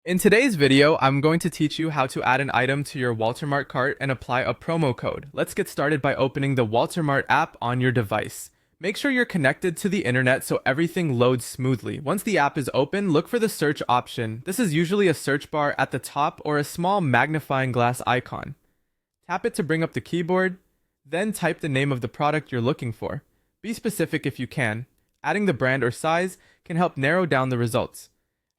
In today's video, I'm going to teach you how to add an item to your Walmart cart and apply a promo code. Let's get started by opening the Walmart app on your device. Make sure you're connected to the internet so everything loads smoothly. Once the app is open, look for the search option. This is usually a search bar at the top or a small magnifying glass icon. Tap it to bring up the keyboard, then type the name of the product you're looking for. Be specific if you can. Adding the brand or size can help narrow down the results.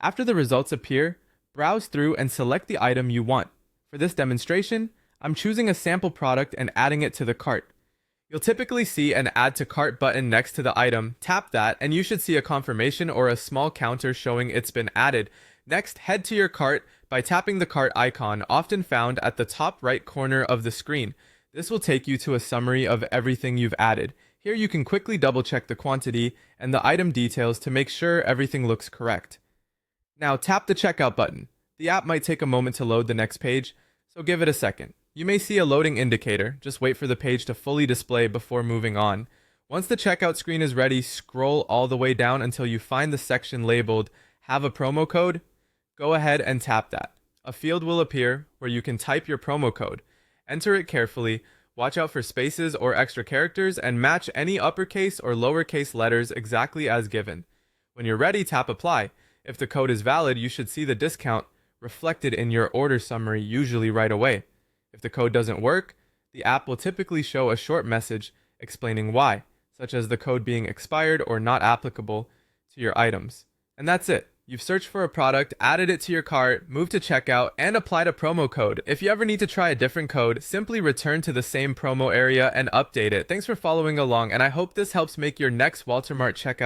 After the results appear, browse through and select the item you want. For this demonstration, I'm choosing a sample product and adding it to the cart. You'll typically see an Add to Cart button next to the item. Tap that and you should see a confirmation or a small counter showing it's been added. Next, head to your cart by tapping the cart icon, often found at the top right corner of the screen. This will take you to a summary of everything you've added. Here you can quickly double check the quantity and the item details to make sure everything looks correct. Now tap the checkout button. The app might take a moment to load the next page, so give it a second. You may see a loading indicator. Just wait for the page to fully display before moving on. Once the checkout screen is ready, scroll all the way down until you find the section labeled Have a Promo Code. Go ahead and tap that. A field will appear where you can type your promo code. Enter it carefully, watch out for spaces or extra characters, and match any uppercase or lowercase letters exactly as given. When you're ready, tap Apply. If the code is valid, you should see the discount reflected in your order summary usually right away. If the code doesn't work, the app will typically show a short message explaining why, such as the code being expired or not applicable to your items. And that's it. You've searched for a product, added it to your cart, moved to checkout, and applied a promo code. If you ever need to try a different code, simply return to the same promo area and update it. Thanks for following along, and I hope this helps make your next Walmart checkout